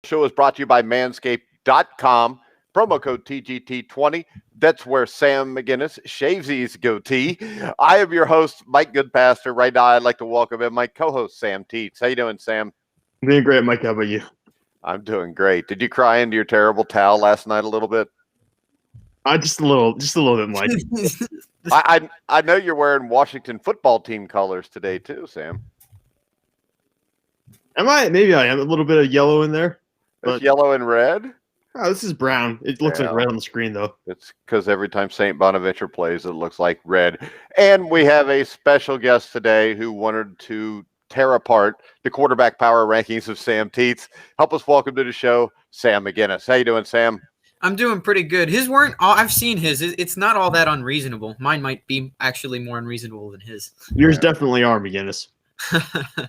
Show is brought to you by Manscaped.com. Promo code TGT20. That's where Sam McGinnis shaves his goatee. I am your host, Mike Goodpaster. Right now, I'd like to welcome in my co-host, Sam Teets. How you doing, Sam? I'm doing great, Mike. How about you? I'm doing great. Did you cry into your terrible towel last night a little bit? Just a little bit, Mike. I know you're wearing Washington football team colors today too, Sam. Am I? Maybe I am. A little bit of yellow in there. There's yellow and red. Oh, this is brown. It looks like red on the screen, though. It's because every time St. Bonaventure plays, it looks like red. And we have a special guest today who wanted to tear apart the quarterback power rankings of Sam Teets. Help us welcome to the show, Sam McGinnis. How you doing, Sam? I'm doing pretty good. His weren't all, I've seen his. It's not all that unreasonable. Mine might be actually more unreasonable than his. Yours definitely are, McGinnis.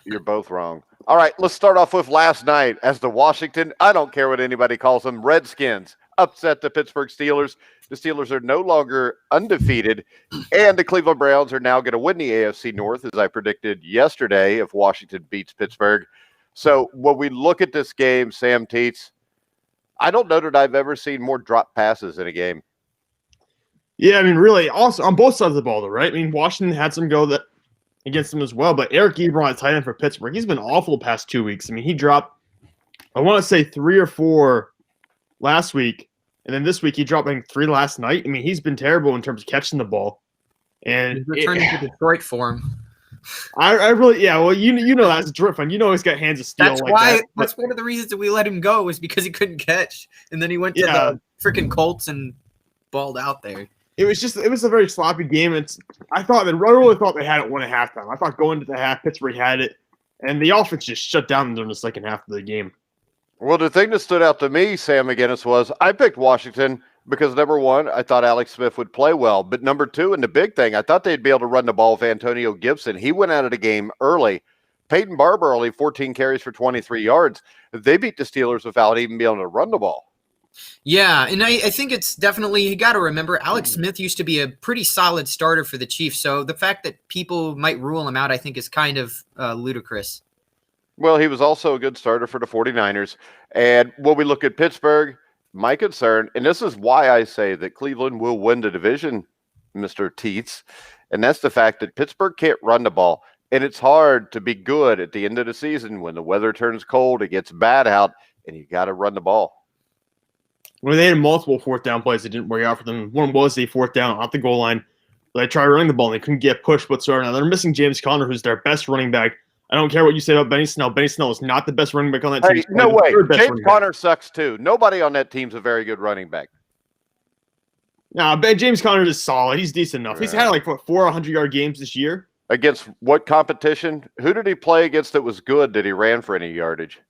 You're both wrong. All right, let's start off with last night as the Washington, I don't care what anybody calls them, Redskins upset the Pittsburgh Steelers. The Steelers are no longer undefeated, and the Cleveland Browns are now going to win the AFC North, as I predicted yesterday, if Washington beats Pittsburgh. So when we look at this game, Sam Teets, I don't know that I've ever seen more drop passes in a game. Yeah, I mean, really, also on both sides of the ball, though, right? I mean, Washington had some go that against them as well, but Eric Ebron, tight end for Pittsburgh, he's been awful the past 2 weeks. I mean, he dropped, I want to say 3 or 4 last week, and then this week he dropped, I think, 3 last night. I mean, he's been terrible in terms of catching the ball. And he's returning to Detroit for him. I really, yeah, well, you know that's a Detroit fan. You know he's got hands of steel. That's like why. that, that's one of the reasons that we let him go, is because he couldn't catch, and then he went to the freaking Colts and balled out there. It was a very sloppy game. I really thought they had it won at halftime. I thought going to the half, Pittsburgh had it, and the offense just shut down during the second half of the game. Well, the thing that stood out to me, Sam McGinnis, was I picked Washington because, number one, I thought Alex Smith would play well. But number two, and the big thing, I thought they'd be able to run the ball with Antonio Gibson. He went out of the game early. Peyton Barber only 14 carries for 23 yards. They beat the Steelers without even being able to run the ball. Yeah, and I think it's definitely, you got to remember, Alex Smith used to be a pretty solid starter for the Chiefs, so the fact that people might rule him out, I think, is kind of ludicrous. Well, he was also a good starter for the 49ers. And when we look at Pittsburgh, my concern, and this is why I say that Cleveland will win the division, Mr. Teets, and that's the fact that Pittsburgh can't run the ball. And it's hard to be good at the end of the season when the weather turns cold, it gets bad out, and you got to run the ball. Well, they had multiple fourth down plays that didn't work out for them. One was a fourth down off the goal line. They tried running the ball, and they couldn't get pushed whatsoever. Now, they're missing James Conner, who's their best running back. I don't care what you say about Benny Snell. Benny Snell is not the best running back on that team. Hey, no way. James Conner sucks, too. Nobody on that team's a very good running back. Nah, James Conner is solid. He's decent enough. He's had, 400-yard games this year. Against what competition? Who did he play against that was good that he ran for any yardage?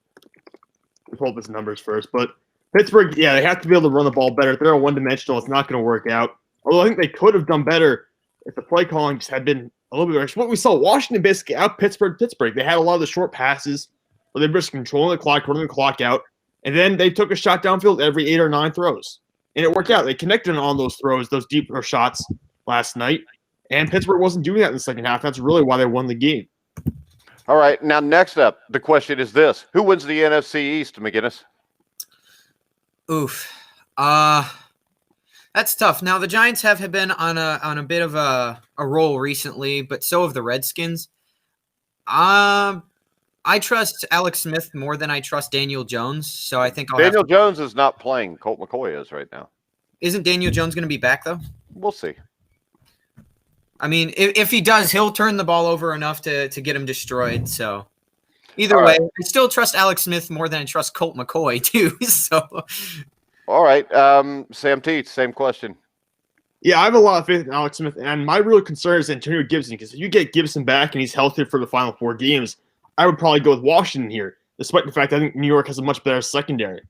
We'll pull up his numbers first, but Pittsburgh, yeah, they have to be able to run the ball better. If they're one-dimensional, it's not going to work out. Although I think they could have done better if the play calling just had been a little bit better. What we saw, Washington basically out Pittsburgh. They had a lot of the short passes where they were just controlling the clock, running the clock out, and then they took a shot downfield every 8 or 9 throws. And it worked out. They connected on those throws, those deep shots last night, and Pittsburgh wasn't doing that in the second half. That's really why they won the game. All right, now next up, the question is this. Who wins the NFC East, McGinnis? Oof. That's tough. Now, the Giants have been on a bit of a roll recently, but so have the Redskins. I trust Alex Smith more than I trust Daniel Jones, so I think Daniel Jones is not playing. Colt McCoy is right now. Isn't Daniel Jones going to be back, though? We'll see. I mean, if he does, he'll turn the ball over enough to get him destroyed, so either way, I still trust Alex Smith more than I trust Colt McCoy, too. So, all right, Sam Teets, same question. Yeah, I have a lot of faith in Alex Smith, and my real concern is Antonio Gibson, because if you get Gibson back and he's healthy for the final 4 games, I would probably go with Washington here, despite the fact I think New York has a much better secondary.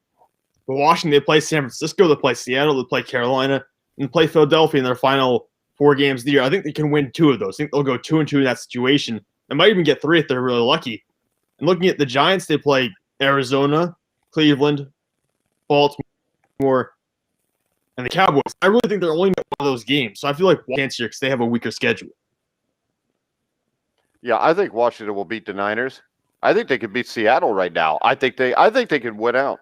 But Washington, they play San Francisco, they play Seattle, they play Carolina, and they play Philadelphia in their final 4 games of the year. I think they can win 2 of those. I think they'll go 2-2 in that situation. They might even get 3 if they're really lucky. And looking at the Giants, they play Arizona, Cleveland, Baltimore, and the Cowboys. I really think they're only going to win one of those games. So I feel like Washington here because they have a weaker schedule. Yeah, I think Washington will beat the Niners. I think they could beat Seattle right now. I think they could win out.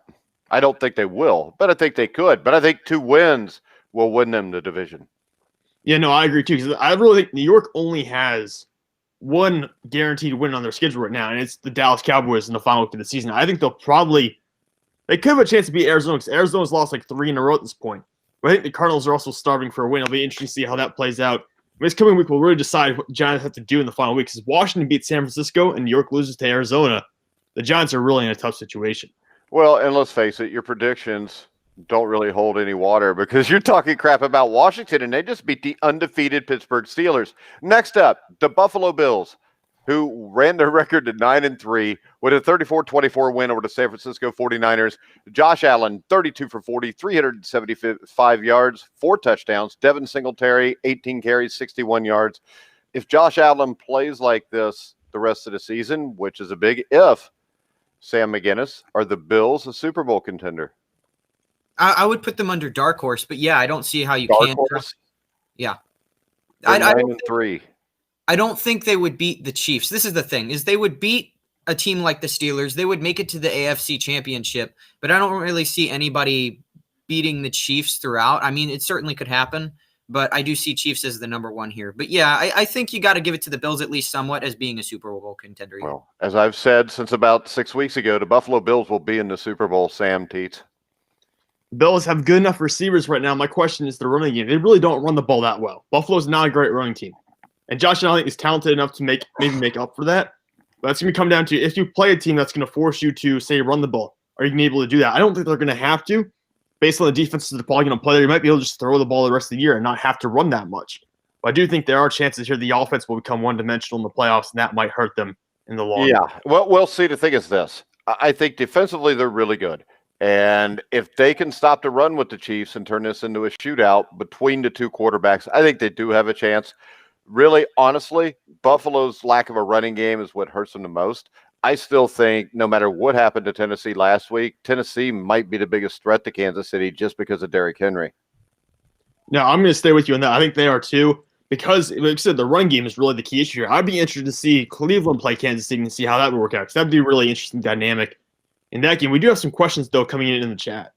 I don't think they will, but I think they could. But I think 2 wins will win them the division. Yeah, no, I agree too. Because I really think New York only has one guaranteed win on their schedule right now, and it's the Dallas Cowboys in the final week of the season. I think they could have a chance to beat Arizona because Arizona's lost like 3 in a row at this point. But I think the Cardinals are also starving for a win. It'll be interesting to see how that plays out. This coming week will really decide what the Giants have to do in the final week. Because Washington beats San Francisco and New York loses to Arizona, the Giants are really in a tough situation. Well, and let's face it, your predictions don't really hold any water because you're talking crap about Washington, and they just beat the undefeated Pittsburgh Steelers. Next up, the Buffalo Bills, who ran their record to 9-3 with a 34-24 win over the San Francisco 49ers. Josh Allen, 32 for 40, 375 yards, 4 touchdowns. Devin Singletary, 18 carries, 61 yards. If Josh Allen plays like this the rest of the season, which is a big if, Sam McGinnis, are the Bills a Super Bowl contender? I would put them under dark horse, but yeah, I don't see how you Dark can. horse? Yeah. They're I 9-3. I don't think they would beat the Chiefs. This is the thing, is they would beat a team like the Steelers. They would make it to the AFC Championship, but I don't really see anybody beating the Chiefs throughout. I mean, it certainly could happen, but I do see Chiefs as the number 1 here. But yeah, I think you got to give it to the Bills at least somewhat as being a Super Bowl contender. Well, as I've said since about 6 weeks ago, the Buffalo Bills will be in the Super Bowl, Sam Teets. Bills have good enough receivers right now. My question is the running game. They really don't run the ball that well. Buffalo's not a great running team. And Josh Allen is talented enough to maybe make up for that. But that's going to come down to if you play a team that's going to force you to, say, run the ball, are you going to be able to do that? I don't think they're going to have to. Based on the defenses they're probably going to play there, you might be able to just throw the ball the rest of the year and not have to run that much. But I do think there are chances here the offense will become one-dimensional in the playoffs, and that might hurt them in the long run. Yeah. Well, we'll see. The thing is this. I think defensively they're really good. And if they can stop the run with the Chiefs and turn this into a shootout between the 2 quarterbacks, I think they do have a chance. Really, honestly, Buffalo's lack of a running game is what hurts them the most. I still think no matter what happened to Tennessee last week, Tennessee might be the biggest threat to Kansas City just because of Derrick Henry. No, I'm going to stay with you on that. I think they are too, because, like I said, the run game is really the key issue here. I'd be interested to see Cleveland play Kansas City and see how that would work out, because that'd be a really interesting dynamic in that game. We do have some questions, though, coming in the chat.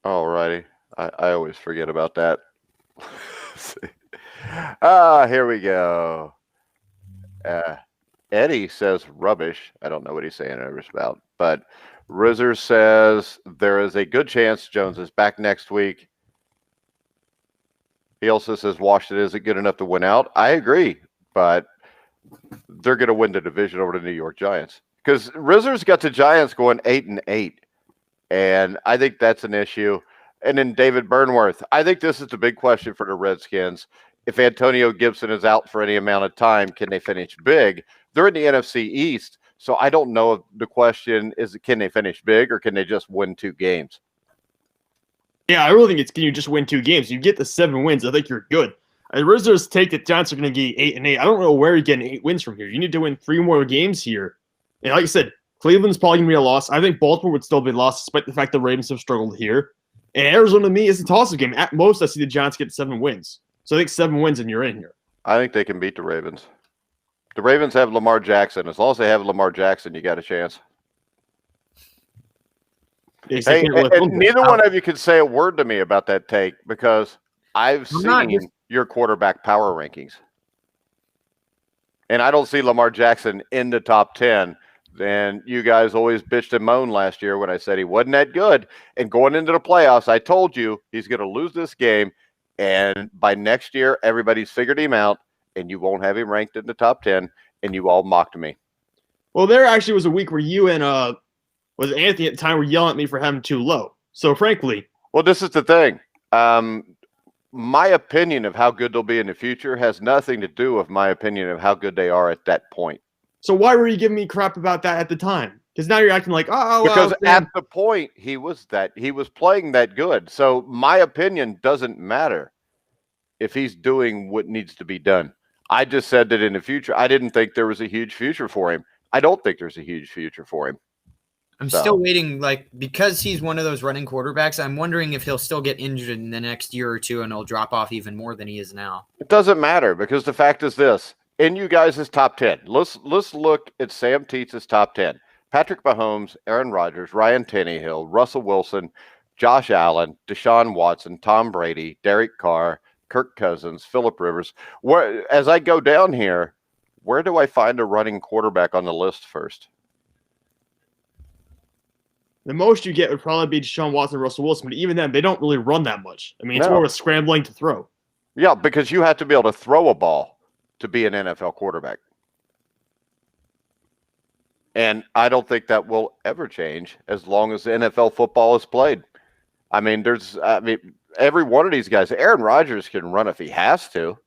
All righty. I always forget about that. Here we go. Eddie says rubbish. I don't know what he's saying rubbish about, but Rizzer says there is a good chance Jones is back next week. He also says Washington isn't good enough to win out. I agree, but they're going to win the division over the New York Giants because Rizzer's got the Giants going 8-8, and I think that's an issue. And then David Burnworth, I think this is the big question for the Redskins. If Antonio Gibson is out for any amount of time, can they finish big? They're in the NFC East, so I don't know if the question is, can they finish big or can they just win 2 games? Yeah, I really think it's can you just win 2 games. You get the 7 wins, I think you're good. Rizzer's take that Giants are going to get 8-8. I don't know where you're getting 8 wins from here. You need to win 3 more games here. And like I said, Cleveland's probably going to be a loss. I think Baltimore would still be lost, despite the fact the Ravens have struggled here. And Arizona, to me, is a toss-up game. At most, I see the Giants get 7 wins. So I think 7 wins and you're in here. I think they can beat the Ravens. The Ravens have Lamar Jackson. As long as they have Lamar Jackson, you got a chance. Hey, and neither one of you can say a word to me about that take because I've seen your quarterback power rankings. And I don't see Lamar Jackson in the top 10. And you guys always bitched and moaned last year when I said he wasn't that good. And going into the playoffs, I told you he's going to lose this game. And by next year, everybody's figured him out, and you won't have him ranked in the top 10, and you all mocked me. Well, there actually was a week where you and was Anthony at the time were yelling at me for having too low. So, frankly. Well, this is the thing. My opinion of how good they'll be in the future has nothing to do with my opinion of how good they are at that point. So why were you giving me crap about that at the time? Because now you're acting like, because at the point he was playing that good. So my opinion doesn't matter if he's doing what needs to be done. I just said that in the future, I didn't think there was a huge future for him. I don't think there's a huge future for him. I'm still waiting, because he's one of those running quarterbacks, I'm wondering if he'll still get injured in the next year or two and he'll drop off even more than he is now. It doesn't matter because the fact is this. in you guys' top 10, let's look at Sam Teets' top 10. Patrick Mahomes, Aaron Rodgers, Ryan Tannehill, Russell Wilson, Josh Allen, Deshaun Watson, Tom Brady, Derek Carr, Kirk Cousins, Phillip Rivers. As I go down here, where do I find a running quarterback on the list first? The most you get would probably be Deshaun Watson, Russell Wilson, but even then, they don't really run that much. I mean, it's more of a scrambling to throw. Yeah, because you have to be able to throw a ball to be an NFL quarterback. And I don't think that will ever change as long as the NFL football is played. I mean, every one of these guys, Aaron Rodgers can run if he has to.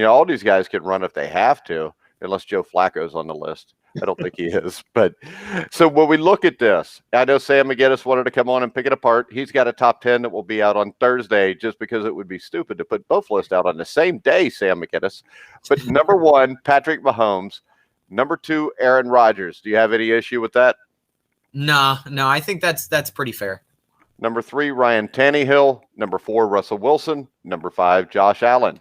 All these guys can run if they have to, unless Joe Flacco's on the list. I don't think he is. But so when we look at this, I know Sam McGinnis wanted to come on and pick it apart. He's got a top 10 that will be out on Thursday just because it would be stupid to put both lists out on the same day, Sam McGinnis. But number 1, Patrick Mahomes. Number 2, Aaron Rodgers. Do you have any issue with that? No, I think that's pretty fair. Number 3, Ryan Tannehill. Number 4, Russell Wilson. Number 5, Josh Allen.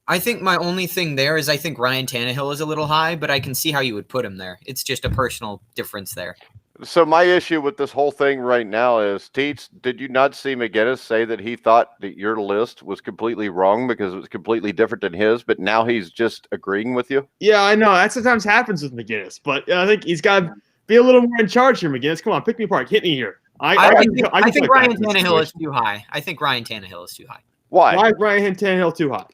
I think my only thing there is I think Ryan Tannehill is a little high, but I can see how you would put him there. It's just a personal difference there. So my issue with this whole thing right now is, Teets, did you not see McGinnis say that he thought that your list was completely wrong because it was completely different than his, but now he's just agreeing with you? Yeah, I know. That sometimes happens with McGinnis, but I think he's got to be a little more in charge here, McGinnis. Come on, pick me apart. Hit me here. I think Ryan Tannehill is too high. I think Ryan Tannehill is too high. Why is Ryan Tannehill too high?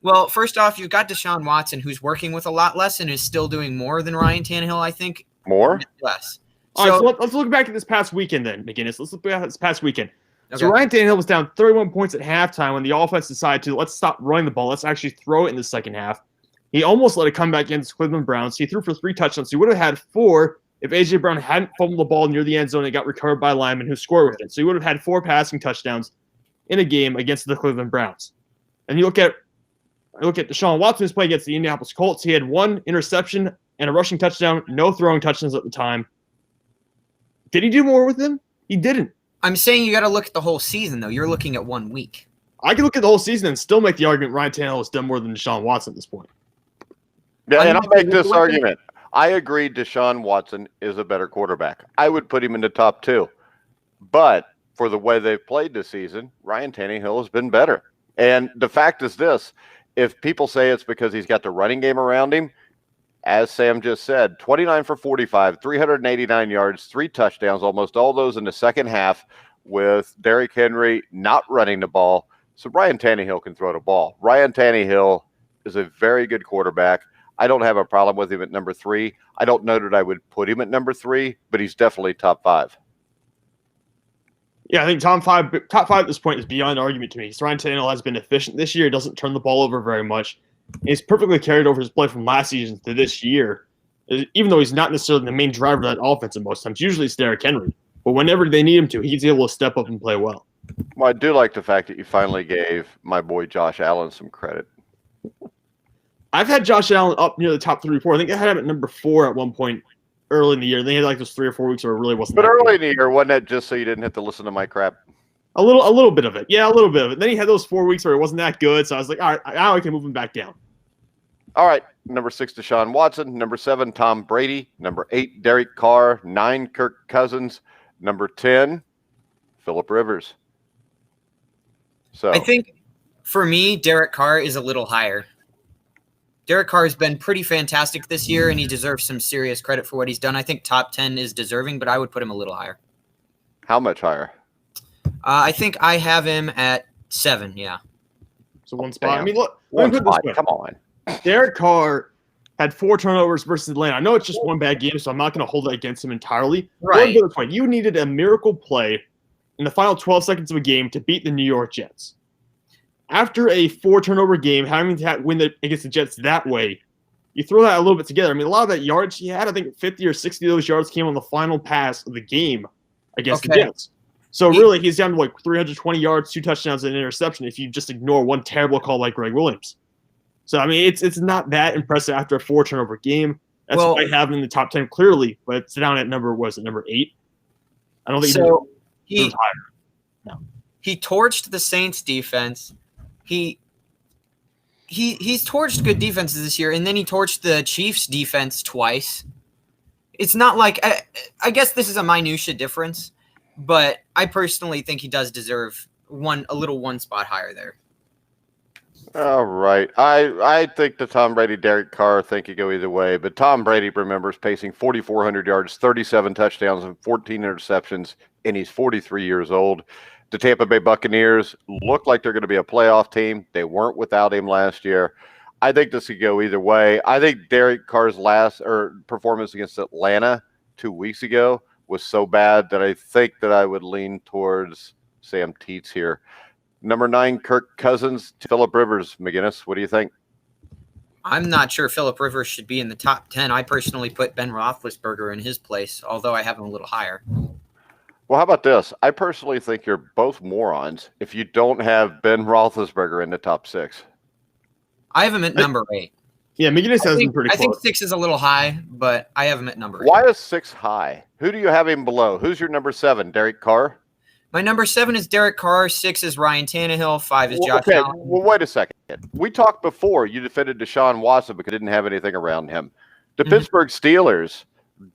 Well, first off, you've got Deshaun Watson, who's working with a lot less and is still doing more than Ryan Tannehill, I think. More? Less. All right, so let's look back at this past weekend then, McGinnis. Let's look back at this past weekend. Okay. So Ryan Tannehill was down 31 points at halftime when the offense decided to, let's stop running the ball. Let's actually throw it in the second half. He almost let it come back against Cleveland Browns. He threw for 3 touchdowns. He would have had 4 if A.J. Brown hadn't fumbled the ball near the end zone and got recovered by a lineman who scored with it. So he would have had 4 passing touchdowns in a game against the Cleveland Browns. And you look at Deshaun Watson's play against the Indianapolis Colts. He had 1 interception and a rushing touchdown, no throwing touchdowns at the time. Did he do more with them? He didn't. I'm saying you got to look at the whole season, though. You're looking at 1 week. I can look at the whole season and still make the argument Ryan Tannehill has done more than Deshaun Watson at this point. Yeah, and I'll make this argument. I agree Deshaun Watson is a better quarterback. I would put him in the top 2. But for the way they've played this season, Ryan Tannehill has been better. And the fact is this. If people say it's because he's got the running game around him, as Sam just said, 29 for 45, 389 yards, 3 touchdowns, almost all those in the second half with Derrick Henry not running the ball. So Ryan Tannehill can throw the ball. Ryan Tannehill is a very good quarterback. I don't have a problem with him at number 3. I don't know that I would put him at number 3, but he's definitely top 5. Yeah, I think top five at this point is beyond argument to me. Ryan Tannehill has been efficient this year. He doesn't turn the ball over very much. He's perfectly carried over his play from last season to this year, even though he's not necessarily the main driver of that offense at most times. Usually it's Derrick Henry. But whenever they need him to, he's able to step up and play well. Well, I do like the fact that you finally gave my boy Josh Allen some credit. I've had Josh Allen up near the top 3 or 4. I think I had him at number 4 at one point early in the year. Then he had like those 3 or 4 weeks where it really wasn't. But early in the year, wasn't that just so you didn't have to listen to my crap? A little bit of it. Yeah, a little bit of it. Then he had those 4 weeks where it wasn't that good. So I was like, all right, now I can move him back down. All right. Number 6, Deshaun Watson. Number 7, Tom Brady. Number 8, Derek Carr. 9, Kirk Cousins. Number 10, Phillip Rivers. So I think for me, Derek Carr is a little higher. Derek Carr has been pretty fantastic this year, and he deserves some serious credit for what he's done. I think top 10 is deserving, but I would put him a little higher. How much higher? I think I have him at 7, yeah. So one spot. Damn. I mean, look. One spot. Come on. Derek Carr had 4 turnovers versus Atlanta. I know it's just one bad game, so I'm not going to hold that against him entirely. Right. But point, you needed a miracle play in the final 12 seconds of a game to beat the New York Jets. After a 4-turnover game, having to win against the Jets that way, you throw that a little bit together. I mean, a lot of that yards he had, I think 50 or 60 of those yards came on the final pass of the game against the Jets. So really, he's down to like 320 yards, 2 touchdowns, and an interception if you just ignore one terrible call like Greg Williams. So, I mean, it's not that impressive after a 4-turnover game. That's why I have him in the top 10 clearly, but it's down at number 8? I don't think he torched the Saints defense. He he's torched good defenses this year, and then he torched the Chiefs defense twice. It's not like I guess this is a minutia difference, but I personally think he does deserve a little one spot higher there. All right. I think the Tom Brady, Derek Carr thing could go either way, but Tom Brady, remembers, pacing 4,400 yards, 37 touchdowns, and 14 interceptions, and he's 43 years old. The Tampa Bay Buccaneers look like they're going to be a playoff team. They weren't without him last year. I think this could go either way. I think Derek Carr's performance against Atlanta 2 weeks ago was so bad that I think that I would lean towards Sam Teets here. Number 9, Kirk Cousins, Phillip Rivers. McGinnis, what do you think? I'm not sure Phillip Rivers should be in the top 10. I personally put Ben Roethlisberger in his place, although I have him a little higher. Well, how about this? I personally think you're both morons if you don't have Ben Roethlisberger in the top 6. I have him at number 8. Yeah, McGinnis has him pretty close. I think 6 is a little high, but I have him at number 8. Why is 6 high? Who do you have him below? Who's your number 7? Derek Carr? My number 7 is Derek Carr. 6 is Ryan Tannehill. 5 is Josh Allen. Well, wait a second. We talked before. You defended Deshaun Watson because he didn't have anything around him. The Pittsburgh Steelers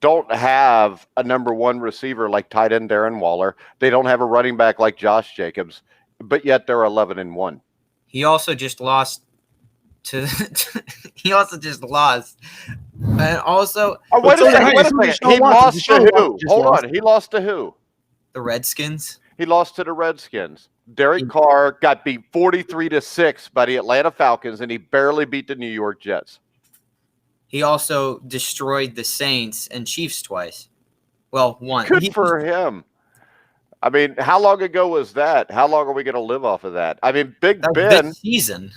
don't have a number 1 receiver like tight end Darren Waller. They don't have a running back like Josh Jacobs, but yet they're 11-1. He also just lost to. And also, wait a second. He lost to who? Hold on. He lost to who? The Redskins. He lost to the Redskins. Derek Carr got beat 43-6 by the Atlanta Falcons, and he barely beat the New York Jets. He also destroyed the Saints and Chiefs twice. Well, one. Good for him. I mean, how long ago was that? How long are we going to live off of that? I mean, Big Ben. This season.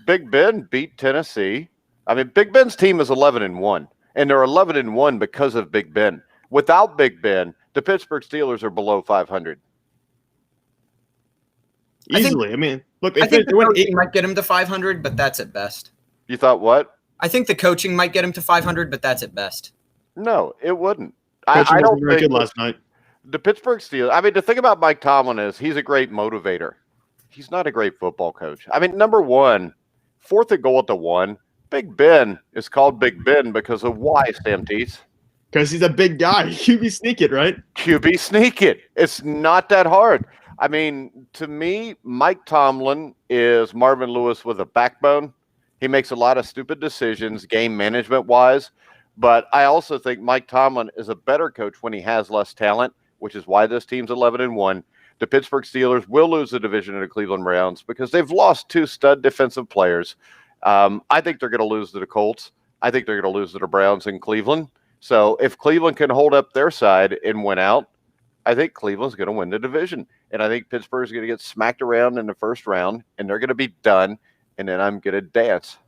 Big Ben beat Tennessee. I mean, Big Ben's team is 11-1, and they're 11-1 because of Big Ben. Without Big Ben, the Pittsburgh Steelers are below 500. Easily. I mean, look, I think the coaching might get him to 500, but that's at best. You thought what? I think the coaching might get him to 500, but that's at best. No, it wouldn't. I don't think good last night. The Pittsburgh Steelers. I mean, the thing about Mike Tomlin is he's a great motivator. He's not a great football coach. I mean, number 1, 4th and goal at the 1. Big Ben is called Big Ben because of why, Sam Teets? Because he's a big guy. QB sneak it, right? QB sneak it. It's not that hard. I mean, to me, Mike Tomlin is Marvin Lewis with a backbone. He makes a lot of stupid decisions, game management-wise. But I also think Mike Tomlin is a better coach when he has less talent, which is why this team's 11-1. The Pittsburgh Steelers will lose the division to the Cleveland Browns because they've lost 2 stud defensive players. I think they're going to lose to the Colts. I think they're going to lose to the Browns in Cleveland. So if Cleveland can hold up their side and win out, I think Cleveland's going to win the division. And I think Pittsburgh's going to get smacked around in the first round, and they're going to be done, and then I'm going to dance.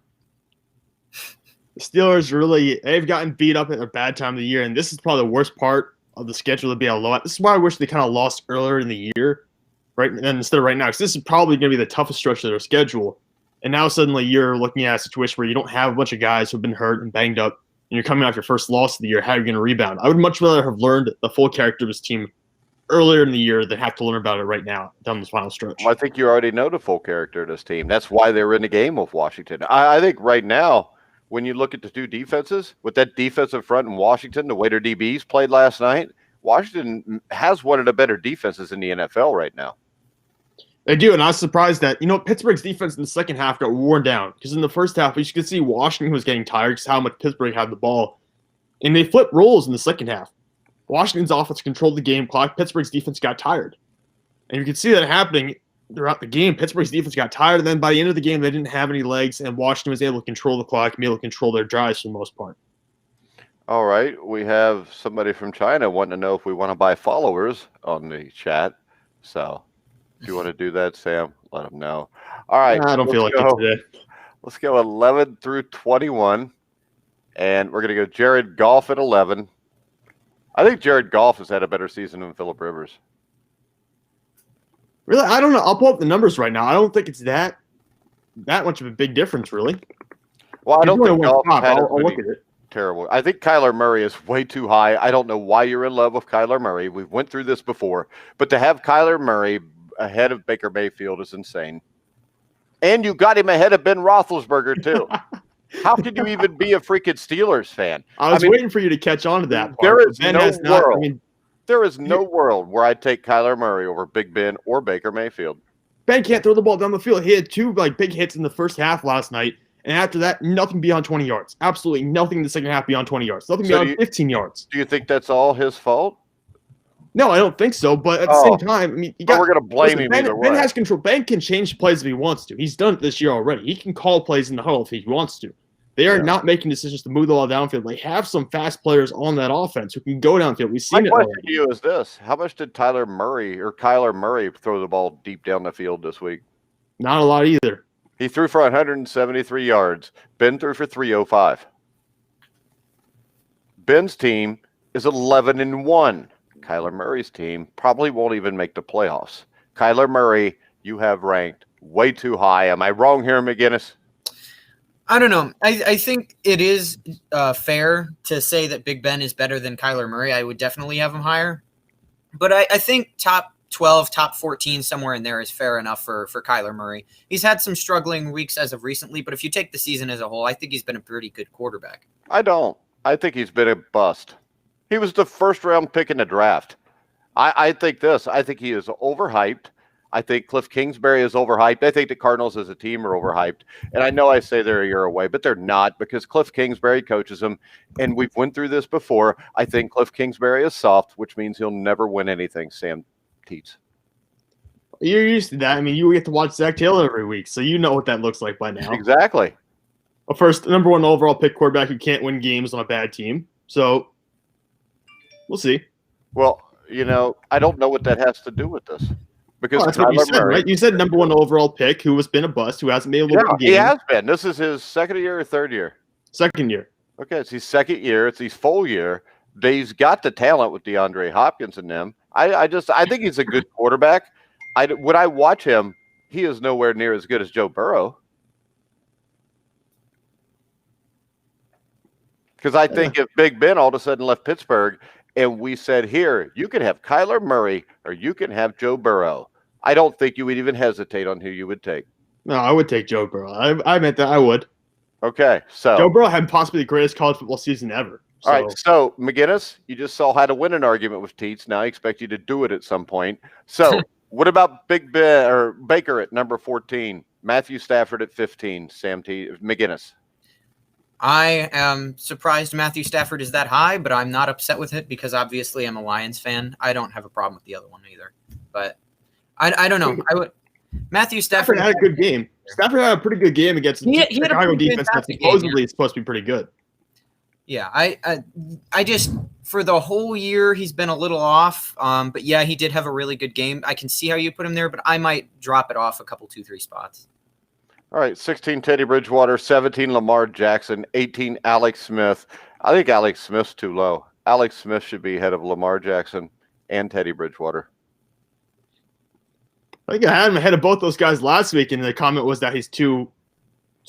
The Steelers they've gotten beat up at a bad time of the year, and this is probably the worst part of the schedule to be able to at. This is why I wish they kind of lost earlier in the year, right? And instead of right now, because this is probably going to be the toughest stretch of their schedule. And now suddenly you're looking at a situation where you don't have a bunch of guys who've been hurt and banged up, and you're coming off your first loss of the year. How are you going to rebound? I would much rather have learned the full character of this team earlier in the year than have to learn about it right now down this final stretch. Well, I think you already know the full character of this team. That's why they were in the game with Washington. I think right now, when you look at the 2 defenses, with that defensive front in Washington, the way their DBs played last night, Washington has one of the better defenses in the NFL right now. They do, and I was surprised that, Pittsburgh's defense in the second half got worn down. Because in the first half, you could see Washington was getting tired because how much Pittsburgh had the ball. And they flipped roles in the second half. Washington's offense controlled the game clock. Pittsburgh's defense got tired. And you could see that happening throughout the game. Pittsburgh's defense got tired, and then by the end of the game, they didn't have any legs, and Washington was able to control the clock and be able to control their drives for the most part. All right. We have somebody from China wanting to know if we want to buy followers on the chat. So if you want to do that, Sam, let them know. All right. I don't feel like it today. Let's go 11 through 21. And we're going to go Jared Goff at 11. I think Jared Goff has had a better season than Phillip Rivers. Really? I don't know. I'll pull up the numbers right now. I don't think it's that much of a big difference, really. Well, I don't think Goff had I'll look at it. Terrible. I think Kyler Murray is way too high. I don't know why you're in love with Kyler Murray. We've went through this before. But to have Kyler Murray ahead of Baker Mayfield is insane. And you got him ahead of Ben Roethlisberger, too. How could you even be a freaking Steelers fan? I was waiting for you to catch on to that part. There is Ben no has not, world. I mean, There is no world where I'd take Kyler Murray over Big Ben or Baker Mayfield. Ben can't throw the ball down the field. He had 2 big hits in the first half last night, and after that, nothing beyond 20 yards. Absolutely nothing in the second half beyond 20 yards. Nothing beyond 15 yards. Do you think that's all his fault? No, I don't think so. But at the same time, I mean, we're going to blame him either way. Ben has control. Ben can change plays if he wants to. He's done it this year already. He can call plays in the huddle if he wants to. They are not making decisions to move the ball downfield. They have some fast players on that offense who can go downfield. We've seen it already. My question to you is this. How much did Kyler Murray throw the ball deep down the field this week? Not a lot either. He threw for 173 yards. Ben threw for 305. Ben's team is 11-1. Kyler Murray's team probably won't even make the playoffs. Kyler Murray, you have ranked way too high. Am I wrong here, McGinnis? I don't know. I think it is fair to say that Big Ben is better than Kyler Murray. I would definitely have him higher. But I think top 12, top 14, somewhere in there is fair enough for Kyler Murray. He's had some struggling weeks as of recently, but if you take the season as a whole, I think he's been a pretty good quarterback. I don't. I think he's been a bust. He was the first-round pick in the draft. I think this. I think he is overhyped. I think Cliff Kingsbury is overhyped. I think the Cardinals as a team are overhyped. And I know I say they're a year away, but they're not because Cliff Kingsbury coaches them. And we've went through this before. I think Cliff Kingsbury is soft, which means he'll never win anything, Sam Teets. You're used to that. I mean, you get to watch Zach Taylor every week, so you know what that looks like by now. Exactly. A first number 1 overall pick quarterback who can't win games on a bad team. So we'll see. Well, I don't know what that has to do with this. Because that's what you said, right? You said number 1 overall pick who has been a bust, who hasn't been able to win games. He has been. This is his second year or third year? Second year. Okay, it's his second year. It's his full year. He's got the talent with DeAndre Hopkins and them. I think he's a good quarterback. When I watch him, he is nowhere near as good as Joe Burrow. Because I think if Big Ben all of a sudden left Pittsburgh and we said, here, you can have Kyler Murray or you can have Joe Burrow, I don't think you would even hesitate on who you would take. No, I would take Joe Burrow. I meant that I would. Okay, so Joe Burrow had possibly the greatest college football season ever. All right, so McGinnis, you just saw how to win an argument with Teets. Now I expect you to do it at some point. So what about Big Ben or Baker at number 14, Matthew Stafford at 15, Sam McGinnis? I am surprised Matthew Stafford is that high, but I'm not upset with it because obviously I'm a Lions fan. I don't have a problem with the other one either. But I don't know. Matthew Stafford had a good game. Stafford had a pretty good game against the Chicago defense that supposedly is supposed to be pretty good. Yeah, I just for the whole year he's been a little off. But yeah, he did have a really good game. I can see how you put him there, but I might drop it off a couple 2-3 spots. All right, 16 Teddy Bridgewater, 17 Lamar Jackson, 18 Alex Smith. I think Alex Smith's too low. Alex Smith should be ahead of Lamar Jackson and Teddy Bridgewater. I think I had him ahead of both those guys last week, and the comment was that he's too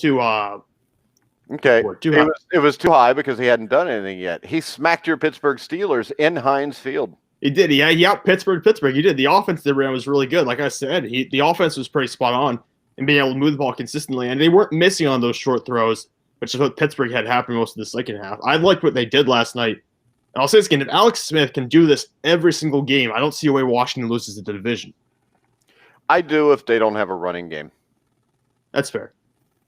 okay. Too high. It was too high because he hadn't done anything yet. He smacked your Pittsburgh Steelers in Heinz Field. He did. He out Pittsburgh. He did. The offense they ran was really good. Like I said, the offense was pretty spot on and being able to move the ball consistently, and they weren't missing on those short throws, which is what Pittsburgh had happen most of the second half. I liked what they did last night. And I'll say this again: if Alex Smith can do this every single game, I don't see a way Washington loses the division. I do if they don't have a running game. That's fair.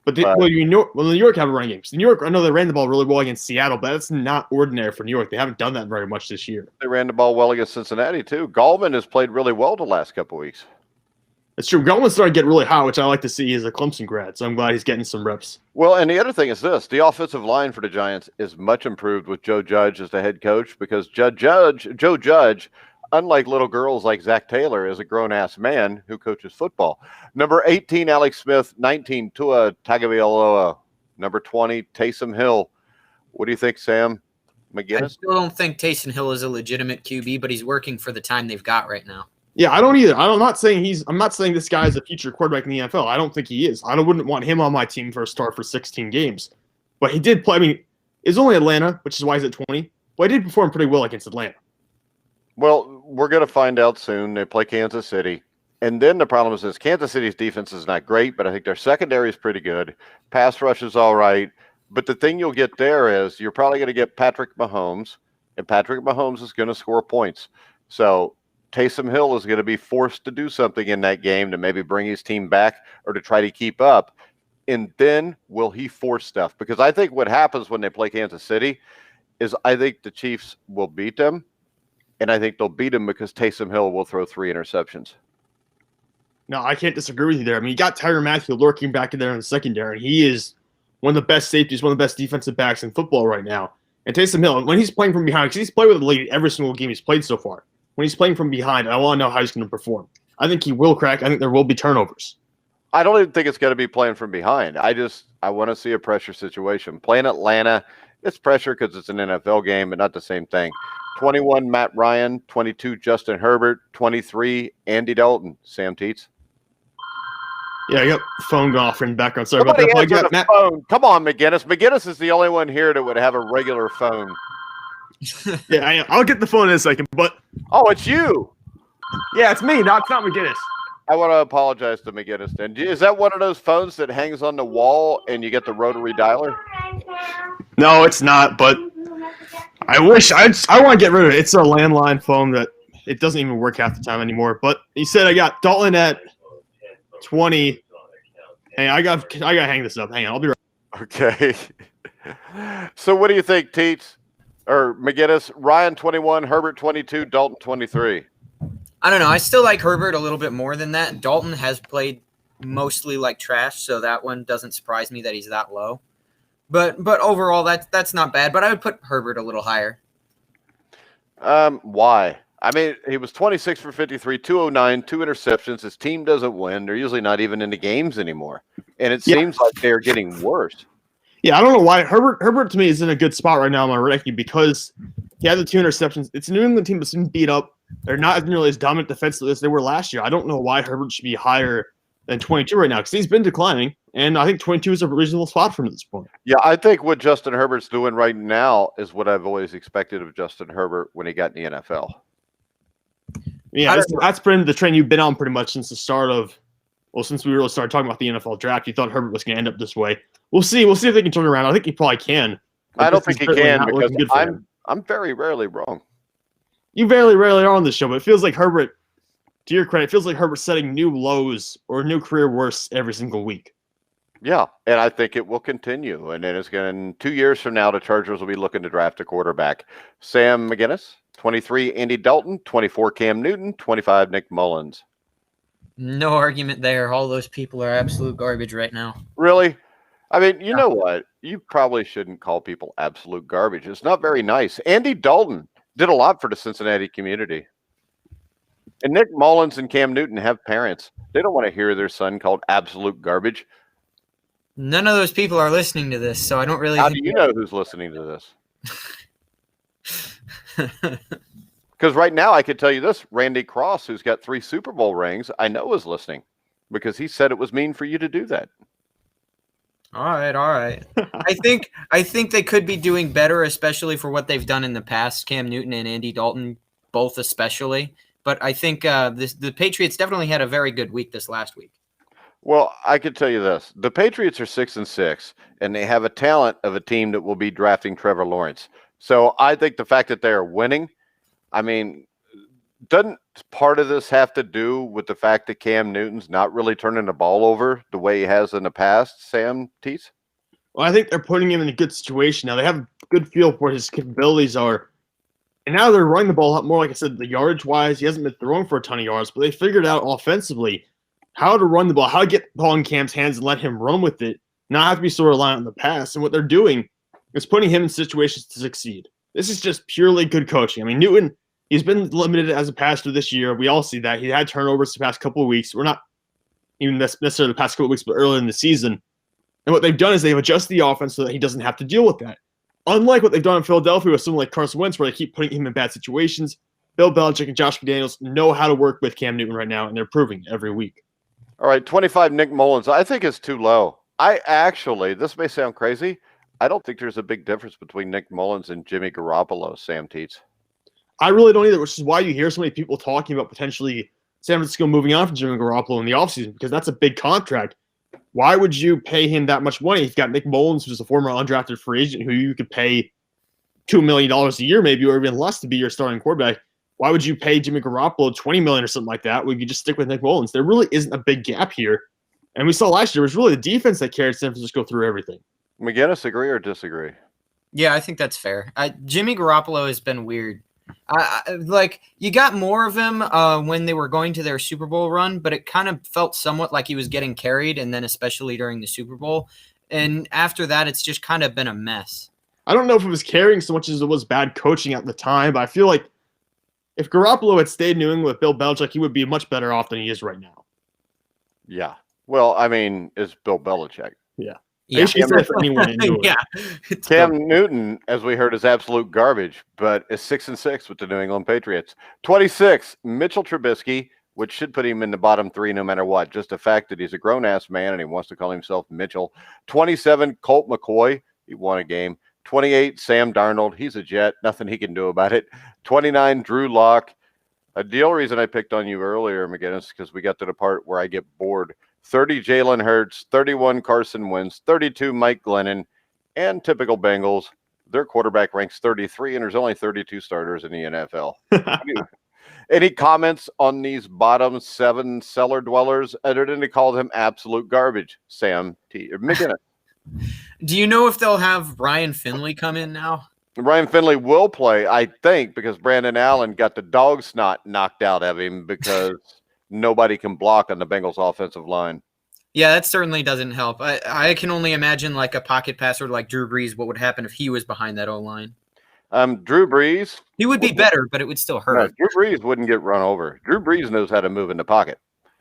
But New York have a running game. So New York, I know they ran the ball really well against Seattle, but that's not ordinary for New York. They haven't done that very much this year. They ran the ball well against Cincinnati, too. Gallman has played really well the last couple of weeks. That's true. Gallman started to get really hot, which I like to see as a Clemson grad, so I'm glad he's getting some reps. Well, and the other thing is this. The offensive line for the Giants is much improved with Joe Judge as the head coach because Joe Judge, unlike little girls like Zach Taylor, is a grown-ass man who coaches football. Number 18, Alex Smith. 19, Tua Tagovailoa. Number 20, Taysom Hill. What do you think, Sam McGinnis? I still don't think Taysom Hill is a legitimate QB, but he's working for the time they've got right now. Yeah, I don't either. I'm not saying this guy is a future quarterback in the NFL. I don't think he is. I wouldn't want him on my team for a start for 16 games. But he did play. I mean, it's only Atlanta, which is why he's at 20. But he did perform pretty well against Atlanta. Well, we're going to find out soon. They play Kansas City. And then the problem is this: Kansas City's defense is not great, but I think their secondary is pretty good. Pass rush is all right. But the thing you'll get there is you're probably going to get Patrick Mahomes, and Patrick Mahomes is going to score points. So Taysom Hill is going to be forced to do something in that game to maybe bring his team back or to try to keep up. And then will he force stuff? Because I think what happens when they play Kansas City is I think the Chiefs will beat them, and I think they'll beat them because Taysom Hill will throw 3 interceptions. No, I can't disagree with you there. I mean, you got Tyrann Mathieu lurking back in there in the secondary, and he is one of the best safeties, one of the best defensive backs in football right now. And Taysom Hill, when he's playing from behind, because he's played with the lead every single game he's played so far. When he's playing from behind, I want to know how he's going to perform. I think he will crack. I think there will be turnovers. I don't even think it's going to be playing from behind. I want to see a pressure situation. Playing Atlanta, it's pressure because it's an NFL game, but not the same thing. 21, Matt Ryan. 22, Justin Herbert. 23, Andy Dalton. Sam Teets. Yeah, I got phone going off in the background. Sorry Somebody about that. answer the phone. Come on, McGinnis. McGinnis is the only one here that would have a regular phone. Yeah, I'll get the phone in a second. But Oh, it's you. yeah, it's me. It's not McGinnis. I want to apologize to McGinnis then. Is that one of those phones that hangs on the wall and you get the rotary dialer? No, it's not. But I wish I want to get rid of it. It's a landline phone that it doesn't even work half the time anymore. But he said I got Dalton at 20. Hey, I got to hang this up. Hang on, I'll be right. Okay. So what do you think, Teets or McGinnis? Ryan 21, Herbert 22, Dalton 23. I don't know. I still like Herbert a little bit more than that. Dalton has played mostly like trash, so that one doesn't surprise me that he's that low. But overall, that's not bad. But I would put Herbert a little higher. Why? I mean, he was 26 for 53, 209, 2 interceptions. His team doesn't win. They're usually not even in the games anymore. And it seems like they're getting worse. Yeah, I don't know why. Herbert to me is in a good spot right now in my ranking because he had the 2 interceptions. It's a New England team that's been beat up. They're not nearly as dominant defensively as they were last year. I don't know why Herbert should be higher than 22 right now because he's been declining, and I think 22 is a reasonable spot for him at this point. Yeah, I think what Justin Herbert's doing right now is what I've always expected of Justin Herbert when he got in the NFL. Yeah, that's been the trend you've been on pretty much since the start of since we really started talking about the NFL draft. You thought Herbert was going to end up this way. We'll see. We'll see if they can turn around. I think he probably can. I don't think he can because I'm very rarely wrong. You very rarely are on this show, but it feels like Herbert, to your credit, it feels like Herbert's setting new lows or new career worsts every single week. Yeah, and I think it will continue. And then it's going 2 years from now, the Chargers will be looking to draft a quarterback. Sam McGinnis, 23, Andy Dalton, 24, Cam Newton, 25, Nick Mullins. No argument there. All those people are absolute garbage right now. Really? I mean, you know what? You probably shouldn't call people absolute garbage. It's not very nice. Andy Dalton did a lot for the Cincinnati community. And Nick Mullins and Cam Newton have parents. They don't want to hear their son called absolute garbage. None of those people are listening to this, so I don't really How do you know who's listening to this? Because right now I could tell you this, Randy Cross, who's got 3 Super Bowl rings, I know is listening because he said it was mean for you to do that. All right. I think they could be doing better, especially for what they've done in the past. Cam Newton and Andy Dalton, both especially. But I think the Patriots definitely had a very good week this last week. Well, I could tell you this: the Patriots are 6-6, and they have a talent of a team that will be drafting Trevor Lawrence. So I think the fact that they are winning, I mean, doesn't part of this have to do with the fact that Cam Newton's not really turning the ball over the way he has in the past, Sam Teets? Well, I think they're putting him in a good situation now. They have a good feel for what his capabilities are. And now they're running the ball up more, like I said, the yardage-wise. He hasn't been throwing for a ton of yards, but they figured out offensively how to run the ball, how to get the ball in Cam's hands and let him run with it, not have to be so reliant on the pass. And what they're doing is putting him in situations to succeed. This is just purely good coaching. I mean, Newton, he's been limited as a passer this year. We all see that. He had turnovers the past couple of weeks. We're not even necessarily the past couple of weeks, but early in the season. And what they've done is they've adjusted the offense so that he doesn't have to deal with that. Unlike what they've done in Philadelphia with someone like Carson Wentz, where they keep putting him in bad situations, Bill Belichick and Josh McDaniels know how to work with Cam Newton right now, and they're proving it every week. All right, 25, Nick Mullins. I think it's too low. This may sound crazy, I don't think there's a big difference between Nick Mullins and Jimmy Garoppolo, Sam Teets. I really don't either, which is why you hear so many people talking about potentially San Francisco moving on from Jimmy Garoppolo in the offseason because that's a big contract. Why would you pay him that much money? You've got Nick Mullins, who's a former undrafted free agent who you could pay $2 million a year, maybe, or even less to be your starting quarterback. Why would you pay Jimmy Garoppolo $20 million or something like that? Would you just stick with Nick Mullins? There really isn't a big gap here. And we saw last year, it was really the defense that carried San Francisco through everything. McGinnis, agree or disagree? Yeah, I think that's fair. Jimmy Garoppolo has been weird. Like, you got more of him when they were going to their Super Bowl run, but it kind of felt somewhat like he was getting carried, and then especially during the Super Bowl. And after that, it's just kind of been a mess. I don't know if it was carrying so much as it was bad coaching at the time, but I feel like if Garoppolo had stayed in New England with Bill Belichick, he would be much better off than he is right now. Yeah. Well, I mean, it's Bill Belichick. Yeah. Yeah, For anyone to do it. yeah. Cam Newton, as we heard, is absolute garbage, but is 6-6 with the New England Patriots. 26, Mitchell Trubisky, which should put him in the bottom three no matter what. Just the fact that he's a grown-ass man and he wants to call himself Mitchell. 27, Colt McCoy. He won a game. 28, Sam Darnold. He's a Jet. Nothing he can do about it. 29, Drew Lock. The only reason I picked on you earlier, McGinnis, because we got to the part where I get bored. 30, Jalen Hurts. 31, Carson Wentz. 32, Mike Glennon. And typical Bengals, their quarterback ranks 33, and there's only 32 starters in the NFL. Any comments on these bottom 7 cellar dwellers other than to call them absolute garbage? Sam T. or McGinnis. Do you know if they'll have Ryan Finley come in now? Ryan Finley will play, I think, because Brandon Allen got the dog snot knocked out of him because nobody can block on the Bengals offensive line. Yeah, that certainly doesn't help. I can only imagine like a pocket passer like Drew Brees, what would happen if he was behind that O-line. Drew Brees. He would be better, but it would still hurt. No, Drew Brees wouldn't get run over. Drew Brees knows how to move in the pocket.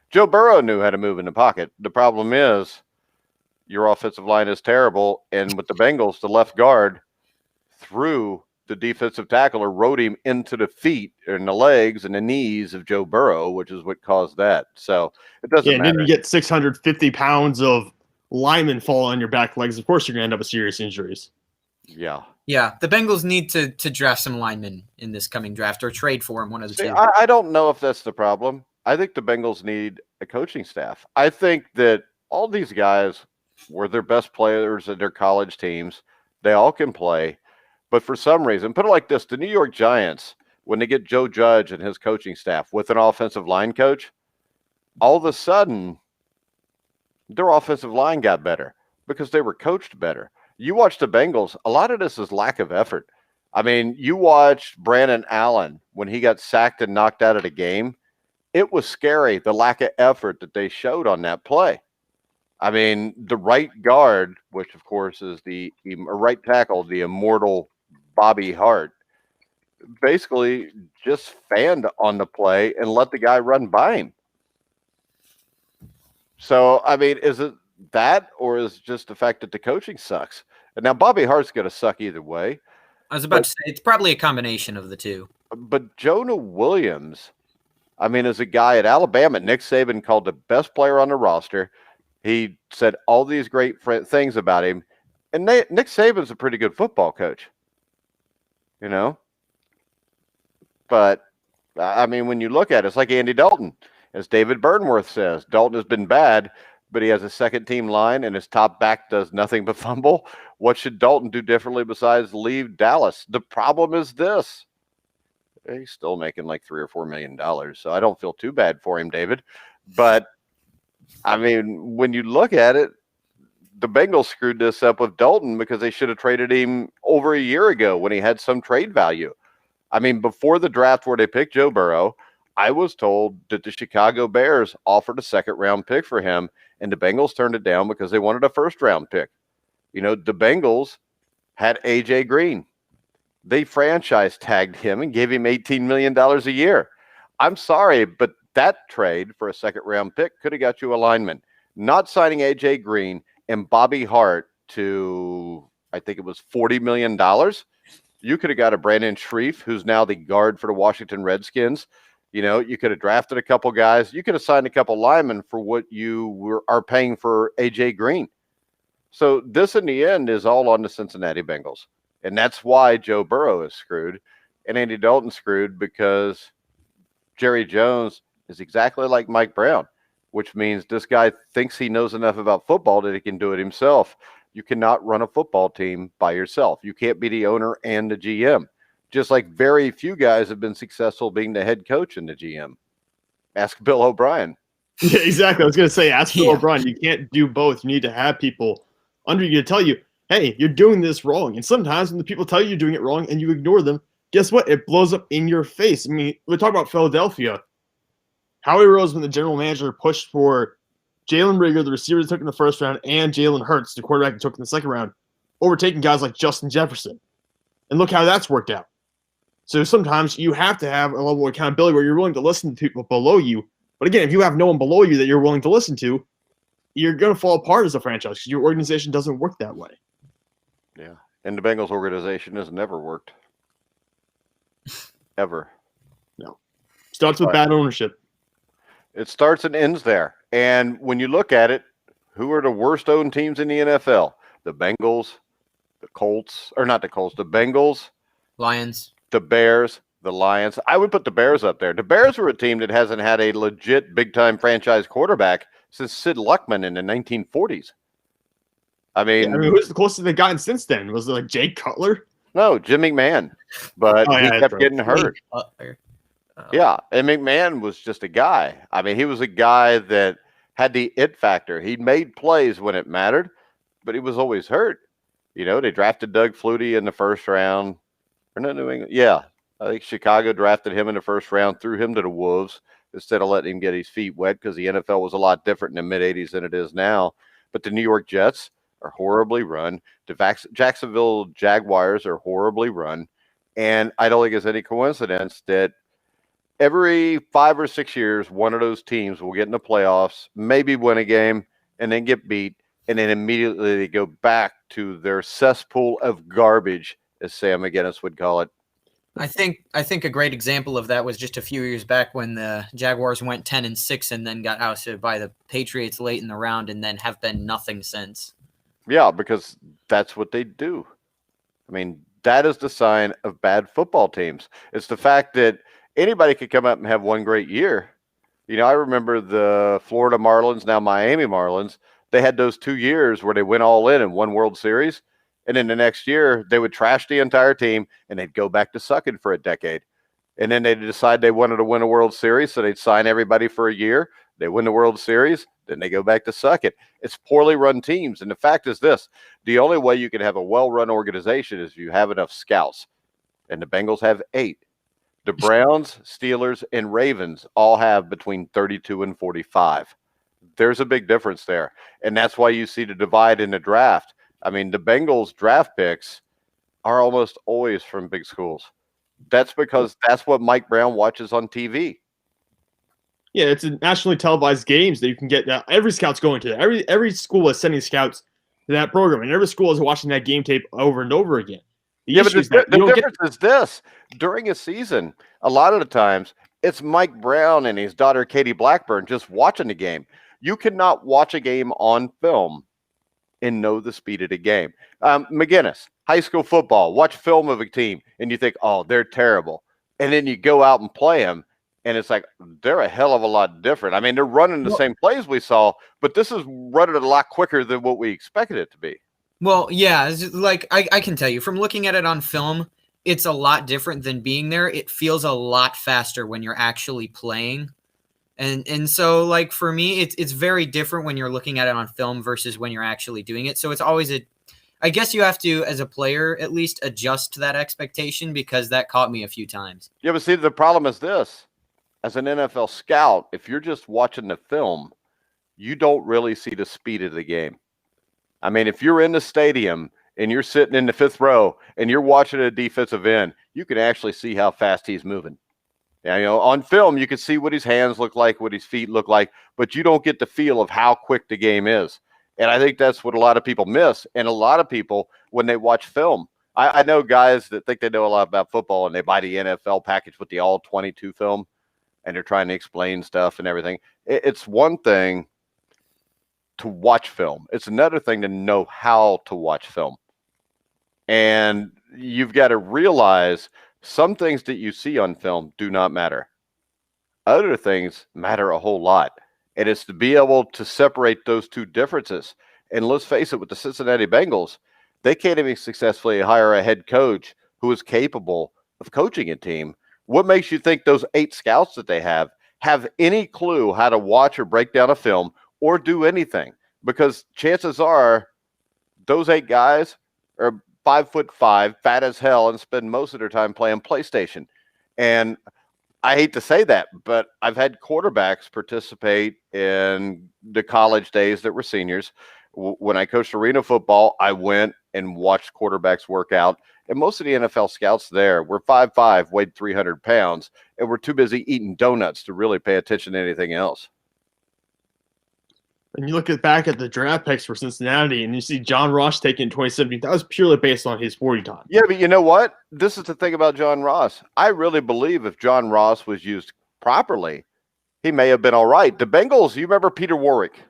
Joe Burrow knew how to move in the pocket. The problem is your offensive line is terrible, and with the Bengals, the left guard threw the defensive tackle or rode him into the feet and the legs and the knees of Joe Burrow, which is what caused that. So it doesn't matter. And then you get 650 pounds of linemen fall on your back legs. Of course, you're going to end up with serious injuries. Yeah. Yeah, the Bengals need to draft some linemen in this coming draft or trade for them, one of the two. I don't know if that's the problem. I think the Bengals need a coaching staff. I think that all these guys were their best players at their college teams. They all can play. But for some reason, put it like this, the New York Giants, when they get Joe Judge and his coaching staff with an offensive line coach, all of a sudden, their offensive line got better because they were coached better. You watch the Bengals, a lot of this is lack of effort. I mean, you watched Brandon Allen when he got sacked and knocked out of the game. It was scary, the lack of effort that they showed on that play. I mean, the right guard, which of course is the right tackle, the immortal Bobby Hart, basically just fanned on the play and let the guy run by him. So, I mean, is it that, or is it just the fact that the coaching sucks? And now Bobby Hart's going to suck either way. I was about to say, it's probably a combination of the two. But Jonah Williams, I mean, as a guy at Alabama, Nick Saban called the best player on the roster. He said all these great things about him. And Nick Saban's a pretty good football coach. You know? But, I mean, when you look at it, it's like Andy Dalton. As David Burnworth says, Dalton has been bad, but he has a second-team line, and his top back does nothing but fumble. What should Dalton do differently besides leave Dallas? The problem is this. He's still making like $3 or $4 million, so I don't feel too bad for him, David. But, I mean, when you look at it, the Bengals screwed this up with Dalton because they should have traded him over a year ago when he had some trade value. I mean, before the draft where they picked Joe Burrow, I was told that the Chicago Bears offered a second-round pick for him, and the Bengals turned it down because they wanted a first-round pick. You know, the Bengals had A.J. Green. They franchise tagged him and gave him $18 million a year. I'm sorry, but that trade for a second-round pick could have got you a lineman. Not signing A.J. Green and Bobby Hart to, I think it was $40 million. You could have got a Brandon Shreve, who's now the guard for the Washington Redskins. You know, you could have drafted a couple guys. You could have signed a couple linemen for what you are paying for A.J. Green. So this, in the end, is all on the Cincinnati Bengals. And that's why Joe Burrow is screwed and Andy Dalton screwed, because Jerry Jones is exactly like Mike Brown, which means this guy thinks he knows enough about football that he can do it himself. You cannot run a football team by yourself. You can't be the owner and the GM. Just like very few guys have been successful being the head coach and the GM. Ask Bill O'Brien. Yeah, exactly. I was going to say, ask Bill Yeah. O'Brien. You can't do both. You need to have people under you to tell you, hey, you're doing this wrong. And sometimes when the people tell you you're doing it wrong and you ignore them, guess what? It blows up in your face. I mean, we talk about Philadelphia. Howie Roseman, the general manager, pushed for Jalen Rigger, the receiver that took in the first round, and Jalen Hurts, the quarterback that took in the second round, overtaking guys like Justin Jefferson. And look how that's worked out. So sometimes you have to have a level of accountability where you're willing to listen to people below you. But again, if you have no one below you that you're willing to listen to, you're going to fall apart as a franchise because your organization doesn't work that way. Yeah. And the Bengals organization has never worked. Ever. No. Starts with bad ownership. It starts and ends there. And when you look at it, who are the worst owned teams in the NFL? The Bengals, the Colts, or not the Colts, the Bengals, Lions, the Bears, the Lions. I would put the Bears up there. The Bears were a team that hasn't had a legit big-time franchise quarterback since Sid Luckman in the 1940s. I mean, who's the closest they've gotten since then? Was it like Jay Cutler? No, Jim McMahon. But he kept getting hurt. Yeah, and McMahon was just a guy. I mean, he was a guy that had the it factor. He made plays when it mattered, but he was always hurt. You know, they drafted Doug Flutie in the first round. Or not New England. Yeah, I think Chicago drafted him in the first round, threw him to the Wolves instead of letting him get his feet wet because the NFL was a lot different in the mid-'80s than it is now. But the New York Jets are horribly run. The Jacksonville Jaguars are horribly run. And I don't think it's any coincidence that every 5 or 6 years, one of those teams will get in the playoffs, maybe win a game, and then get beat, and then immediately they go back to their cesspool of garbage, as Sam McGinnis would call it. I think a great example of that was just a few years back when the Jaguars went 10-6 and then got ousted by the Patriots late in the round and then have been nothing since. Yeah, because that's what they do. I mean, that is the sign of bad football teams. It's the fact that anybody could come up and have one great year. You know, I remember the Florida Marlins, now Miami Marlins. They had those 2 years where they went all in and won World Series. And then the next year, they would trash the entire team and they'd go back to sucking for a decade. And then they'd decide they wanted to win a World Series, so they'd sign everybody for a year. They win the World Series, then they go back to suck it. It's poorly run teams. And the fact is this, the only way you can have a well-run organization is if you have enough scouts. And the Bengals have 8. The Browns, Steelers, and Ravens all have between 32 and 45. There's a big difference there. And that's why you see the divide in the draft. I mean, the Bengals draft picks are almost always from big schools. That's because that's what Mike Brown watches on TV. Yeah, it's a nationally televised games that you can get. Every scout's going to that. Every school is sending scouts to that program, and every school is watching that game tape over and over again. But the difference is this. During a season, a lot of the times, it's Mike Brown and his daughter Katie Blackburn just watching the game. You cannot watch a game on film and know the speed of the game. McGinnis, high school football, watch film of a team, and you think, oh, they're terrible. And then you go out and play them, and it's like, they're a hell of a lot different. I mean, they're running the same plays we saw, but this is running it a lot quicker than what we expected it to be. Well, yeah, like I can tell you, from looking at it on film, it's a lot different than being there. It feels a lot faster when you're actually playing. And so, like, for me, it's very different when you're looking at it on film versus when you're actually doing it. So it's always I guess you have to, as a player, at least adjust to that expectation because that caught me a few times. Yeah, but see, the problem is this. As an NFL scout, if you're just watching the film, you don't really see the speed of the game. I mean, if you're in the stadium and you're sitting in the 5th row and you're watching a defensive end, you can actually see how fast he's moving. Yeah, you know, on film, you can see what his hands look like, what his feet look like, but you don't get the feel of how quick the game is. And I think that's what a lot of people miss. And a lot of people, when they watch film, I know guys that think they know a lot about football and they buy the NFL package with the all 22 film and they're trying to explain stuff and everything. It's one thing to watch film. It's another thing to know how to watch film. And you've got to realize some things that you see on film do not matter. Other things matter a whole lot. And it's to be able to separate those two differences. And let's face it, with the Cincinnati Bengals, they can't even successfully hire a head coach who is capable of coaching a team. What makes you think those 8 scouts that they have any clue how to watch or break down a film or do anything? Because chances are those 8 guys are 5'5", fat as hell, and spend most of their time playing PlayStation. And I hate to say that, but I've had quarterbacks participate in the college days that were seniors. When I coached arena football, I went and watched quarterbacks work out. And most of the NFL scouts there were 5'5", weighed 300 pounds, and were too busy eating donuts to really pay attention to anything else. And you look back at the draft picks for Cincinnati, and you see John Ross taken in 2017. That was purely based on his 40 time. Yeah, but you know what? This is the thing about John Ross. I really believe if John Ross was used properly, he may have been all right. The Bengals, you remember Peter Warwick?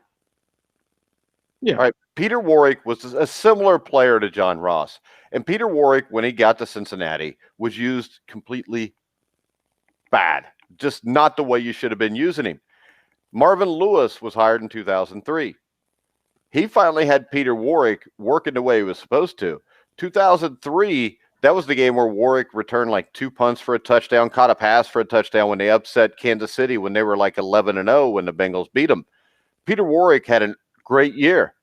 Yeah. All right. Peter Warwick was a similar player to John Ross. And Peter Warwick, when he got to Cincinnati, was used completely bad. Just not the way you should have been using him. Marvin Lewis was hired in 2003. He finally had Peter Warwick working the way he was supposed to. 2003, that was the game where Warwick returned like 2 punts for a touchdown, caught a pass for a touchdown when they upset Kansas City when they were like 11-0 when the Bengals beat them. Peter Warwick had a great year.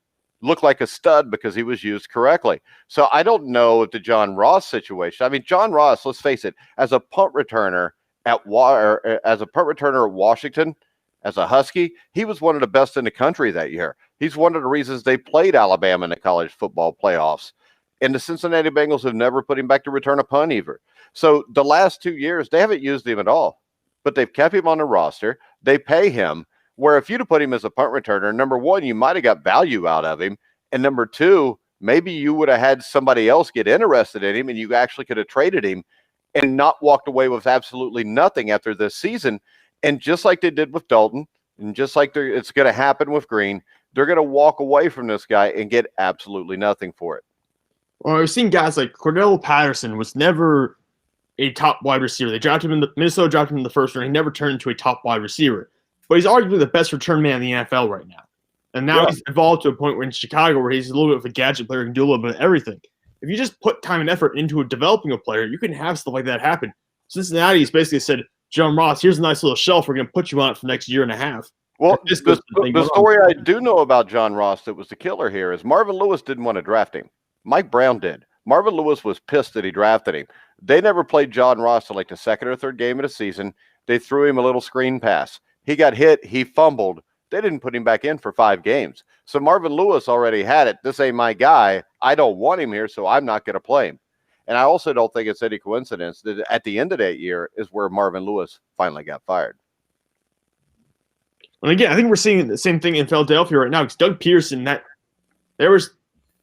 Looked like a stud because he was used correctly. So I don't know if the John Ross situation. I mean, John Ross, let's face it, as a punt returner at Washington, as a Husky, he was one of the best in the country that year. He's one of the reasons they played Alabama in the college football playoffs. And the Cincinnati Bengals have never put him back to return a punt either. So the last 2 years, they haven't used him at all. But they've kept him on the roster. They pay him. Where if you'd have put him as a punt returner, number one, you might have got value out of him. And number two, maybe you would have had somebody else get interested in him and you actually could have traded him and not walked away with absolutely nothing after this season. And just like they did with Dalton, and just like it's going to happen with Green, they're going to walk away from this guy and get absolutely nothing for it. Well, I've seen guys like Cordell Patterson was never a top wide receiver. They drafted him Minnesota drafted him in the first round. He never turned into a top wide receiver. But he's arguably the best return man in the NFL right now. And now he's evolved to a point where in Chicago where he's a little bit of a gadget player, can do a little bit of everything. If you just put time and effort into developing a player, you can have stuff like that happen. Cincinnati has basically said, John Ross, here's a nice little shelf. We're going to put you on it for the next year and a half. Well, the story I do know about John Ross that was the killer here is Marvin Lewis didn't want to draft him. Mike Brown did. Marvin Lewis was pissed that he drafted him. They never played John Ross till like the second or third game of the season. They threw him a little screen pass. He got hit. He fumbled. They didn't put him back in for 5 games. So Marvin Lewis already had it. This ain't my guy. I don't want him here, so I'm not going to play him. And I also don't think it's any coincidence that at the end of that year is where Marvin Lewis finally got fired. And again, I think we're seeing the same thing in Philadelphia right now. Because Doug Pearson, there was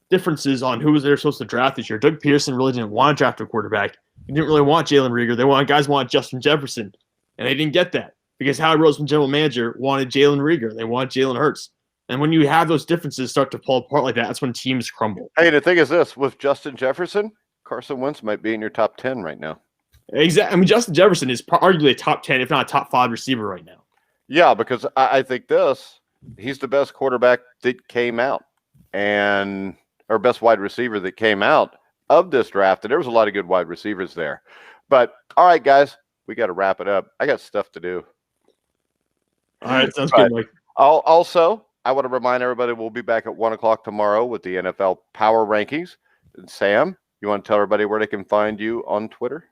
differences on who they were supposed to draft this year. Doug Pearson really didn't want to draft a quarterback. He didn't really want Jalen Reagor. Guys wanted Justin Jefferson, and they didn't get that because Howie Roseman, general manager, wanted Jalen Reagor. They wanted Jalen Hurts. And when you have those differences start to fall apart like that, that's when teams crumble. Hey, the thing is this, with Justin Jefferson, Carson Wentz might be in your top 10 right now. Exactly. I mean, Justin Jefferson is arguably a top 10, if not a top 5 receiver right now. Yeah, because I think he's the best quarterback that came out or best wide receiver that came out of this draft. And there was a lot of good wide receivers there. But all right, guys, we got to wrap it up. I got stuff to do. All right, sounds good, Mike. Also, I want to remind everybody we'll be back at 1 o'clock tomorrow with the NFL Power Rankings. And Sam, you want to tell everybody where they can find you on Twitter?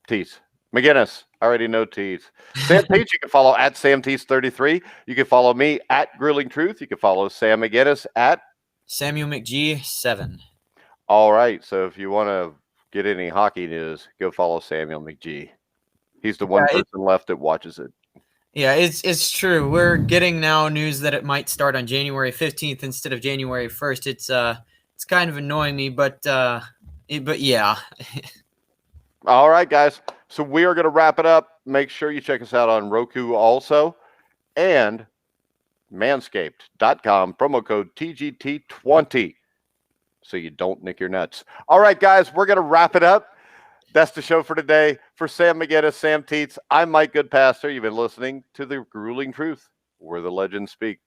Teets. McGinnis. I already know Teets. Sam Teets, you can follow at SamTeets33. You can follow me at Grilling Truth. You can follow Sam McGinnis at Samuel McGee 7. All right. So if you want to get any hockey news, go follow Samuel McGee. He's the one person left that watches it. Yeah, it's true. We're getting now news that it might start on January 15th instead of January 1st. It's kind of annoying me, but yeah. All right, guys. So we are going to wrap it up. Make sure you check us out on Roku also and manscaped.com, promo code TGT20 so you don't nick your nuts. All right, guys, we're going to wrap it up. That's the show for today. For Sam McGinnis, Sam Teets, I'm Mike Goodpaster. You've been listening to The Grueling Truth, where the legends speak.